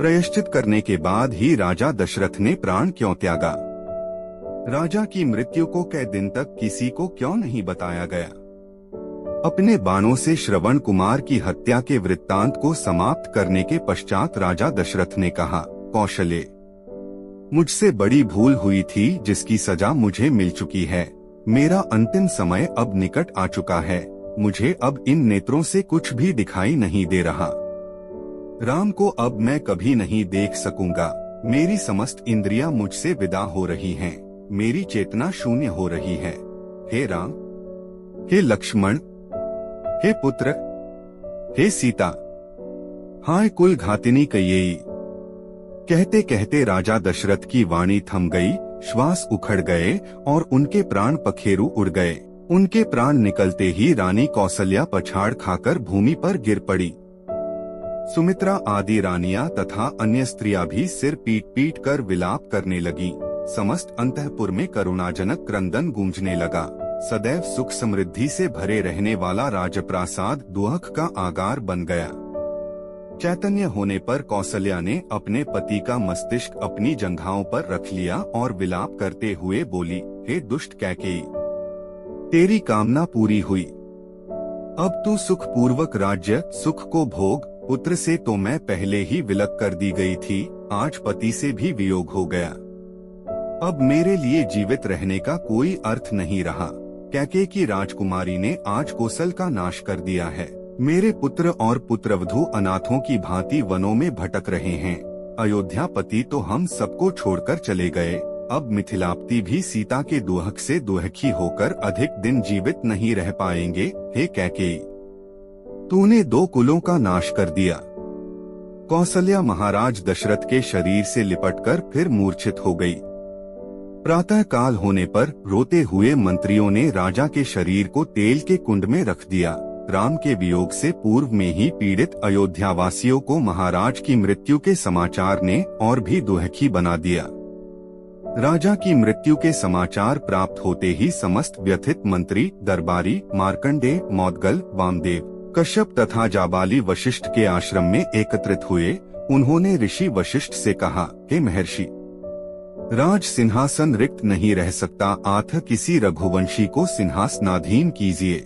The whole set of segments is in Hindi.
प्रायश्चित करने के बाद ही राजा दशरथ ने प्राण क्यों त्यागा? राजा की मृत्यु को कई दिन तक किसी को क्यों नहीं बताया गया? अपने बाणों से श्रवण कुमार की हत्या के वृत्तांत को समाप्त करने के पश्चात राजा दशरथ ने कहा, कौशल्य, मुझसे बड़ी भूल हुई थी जिसकी सजा मुझे मिल चुकी है। मेरा अंतिम समय अब निकट आ चुका है। मुझे अब इन नेत्रों से कुछ भी दिखाई नहीं दे रहा। राम को अब मैं कभी नहीं देख सकूंगा। मेरी समस्त इंद्रियां मुझसे विदा हो रही हैं। मेरी चेतना शून्य हो रही है। हे राम, हे लक्ष्मण, हे पुत्र, हे सीता, हाय कुल घातिनी कैकेयी। कहते कहते राजा दशरथ की वाणी थम गई, श्वास उखड़ गए और उनके प्राण पखेरु उड़ गए। उनके प्राण निकलते ही रानी कौसल्या पछाड़ खाकर भूमि पर गिर पड़ी। सुमित्रा आदि रानियां तथा अन्य स्त्रियां भी सिर पीट पीट कर विलाप करने लगी। समस्त अंतःपुर में करुणाजनक क्रंदन गूंजने लगा। सदैव सुख समृद्धि से भरे रहने वाला राजप्रासाद दुख का आगार बन गया। चैतन्य होने पर कौसल्या ने अपने पति का मस्तिष्क अपनी जंघाओं पर रख लिया और विलाप करते हुए बोली, हे दुष्ट कैकेयी, तेरी कामना पूरी हुई। अब तू सुख पूर्वक राज्य सुख को भोग। पुत्र से तो मैं पहले ही विलग कर दी गई थी, आज पति से भी वियोग हो गया। अब मेरे लिए जीवित रहने का कोई अर्थ नहीं रहा। कैकेयी की राजकुमारी ने आज कौशल का नाश कर दिया है। मेरे पुत्र और पुत्रवधू अनाथों की भांति वनों में भटक रहे हैं। अयोध्यापति तो हम सबको छोड़कर चले गए। अब मिथिलापति भी सीता के दुहक से दुहखी होकर अधिक दिन जीवित नहीं रह पाएंगे। हे कैकेयी, तूने 2 कुलों का नाश कर दिया। कौसल्या महाराज दशरथ के शरीर से लिपटकर फिर मूर्छित हो गई। प्रातः काल होने पर रोते हुए मंत्रियों ने राजा के शरीर को तेल के कुंड में रख दिया। राम के वियोग से पूर्व में ही पीड़ित अयोध्यावासियों को महाराज की मृत्यु के समाचार ने और भी दुहखी बना दिया। राजा की मृत्यु के समाचार प्राप्त होते ही समस्त व्यथित मंत्री, दरबारी, मार्कंडेय, मौद्गल, वामदेव, कश्यप तथा जाबाली वशिष्ठ के आश्रम में एकत्रित हुए। उन्होंने ऋषि वशिष्ठ से कहा, हे महर्षि, राज सिंहासन रिक्त नहीं रह सकता, अतः किसी रघुवंशी को सिंहासनाधीन कीजिए।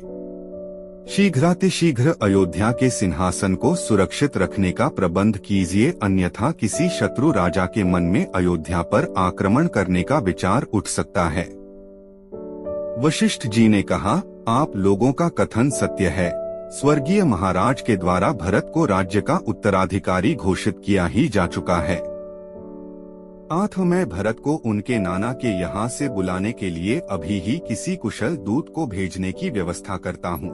शीघ्रातिशीघ्र अयोध्या के सिंहासन को सुरक्षित रखने का प्रबंध कीजिए, अन्यथा किसी शत्रु राजा के मन में अयोध्या पर आक्रमण करने का विचार उठ सकता है। वशिष्ठ जी ने कहा, आप लोगों का कथन सत्य है। स्वर्गीय महाराज के द्वारा भरत को राज्य का उत्तराधिकारी घोषित किया ही जा चुका है। अतः मैं भरत को उनके नाना के यहाँ से बुलाने के लिए अभी ही किसी कुशल दूत को भेजने की व्यवस्था करता हूँ।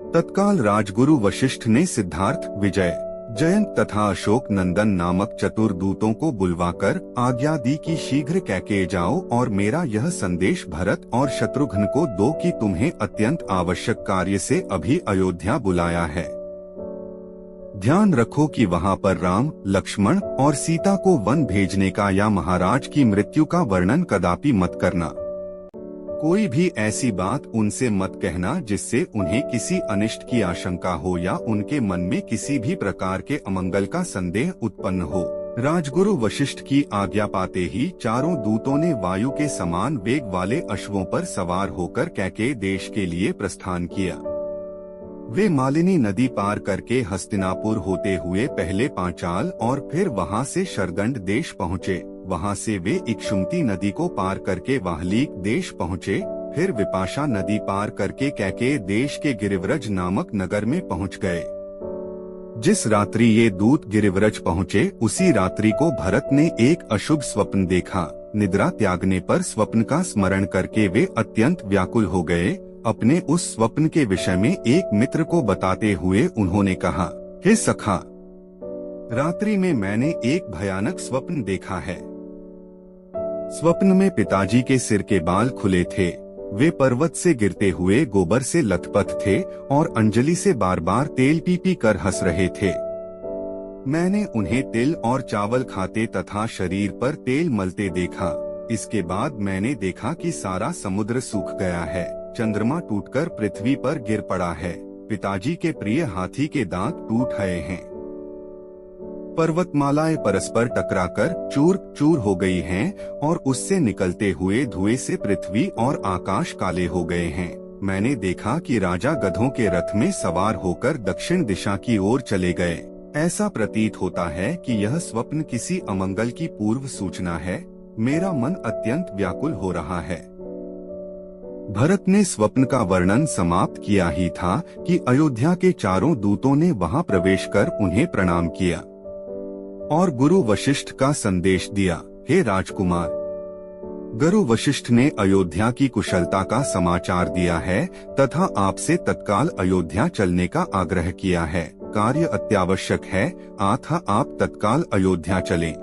तत्काल राजगुरु वशिष्ठ ने सिद्धार्थ, विजय, जयंत तथा अशोक नंदन नामक चतुर दूतों को बुलवाकर आज्ञा दी कि शीघ्र कैकेयी जाओ और मेरा यह संदेश भरत और शत्रुघ्न को दो कि तुम्हें अत्यंत आवश्यक कार्य से अभी अयोध्या बुलाया है। ध्यान रखो कि वहाँ पर राम, लक्ष्मण और सीता को वन भेजने का या महाराज की मृत्यु का वर्णन कदापि मत करना। कोई भी ऐसी बात उनसे मत कहना जिससे उन्हें किसी अनिष्ट की आशंका हो या उनके मन में किसी भी प्रकार के अमंगल का संदेह उत्पन्न हो। राजगुरु वशिष्ठ की आज्ञा पाते ही चारों दूतों ने वायु के समान वेग वाले अश्वों पर सवार होकर कैकेयी देश के लिए प्रस्थान किया। वे मालिनी नदी पार करके हस्तिनापुर होते हुए पहले पांचाल और फिर वहां से शरदंड देश पहुँचे। वहां से वे इक्षुमती नदी को पार करके वाहलीक देश पहुँचे। फिर विपाशा नदी पार करके कैकेयी देश के गिरिव्रज नामक नगर में पहुँच गए। जिस रात्रि ये दूत गिरिव्रज पहुँचे उसी रात्रि को भरत ने एक अशुभ स्वप्न देखा। निद्रा त्यागने पर स्वप्न का स्मरण करके वे अत्यंत व्याकुल हो गए। अपने उस स्वप्न के विषय में एक मित्र को बताते हुए उन्होंने कहा, हे सखा, रात्रि में मैंने एक भयानक स्वप्न देखा है। स्वप्न में पिताजी के सिर के बाल खुले थे। वे पर्वत से गिरते हुए गोबर से लथपथ थे और अंजलि से बार बार तेल पी पी कर हंस रहे थे। मैंने उन्हें तिल और चावल खाते तथा शरीर पर तेल मलते देखा। इसके बाद मैंने देखा कि सारा समुद्र सूख गया है। चंद्रमा टूटकर पृथ्वी पर गिर पड़ा है। पिताजी के प्रिय हाथी के दांत टूट गए हैं। पर्वतमालाएं परस्पर टकराकर चूर चूर हो गई हैं और उससे निकलते हुए धुएं से पृथ्वी और आकाश काले हो गए हैं। मैंने देखा कि राजा गधों के रथ में सवार होकर दक्षिण दिशा की ओर चले गए। ऐसा प्रतीत होता है कि यह स्वप्न किसी अमंगल की पूर्व सूचना है। मेरा मन अत्यंत व्याकुल हो रहा है। भरत ने स्वप्न का वर्णन समाप्त किया ही था कि अयोध्या के चारों दूतों ने वहां प्रवेश कर उन्हें प्रणाम किया और गुरु वशिष्ठ का संदेश दिया। हे राजकुमार, गुरु वशिष्ठ ने अयोध्या की कुशलता का समाचार दिया है तथा आपसे तत्काल अयोध्या चलने का आग्रह किया है। कार्य अत्यावश्यक है, अतः आप तत्काल अयोध्या चलें।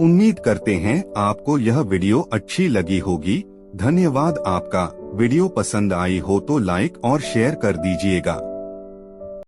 उम्मीद करते हैं आपको यह वीडियो अच्छी लगी होगी। धन्यवाद आपका। वीडियो पसंद आई हो तो लाइक और शेयर कर दीजिएगा।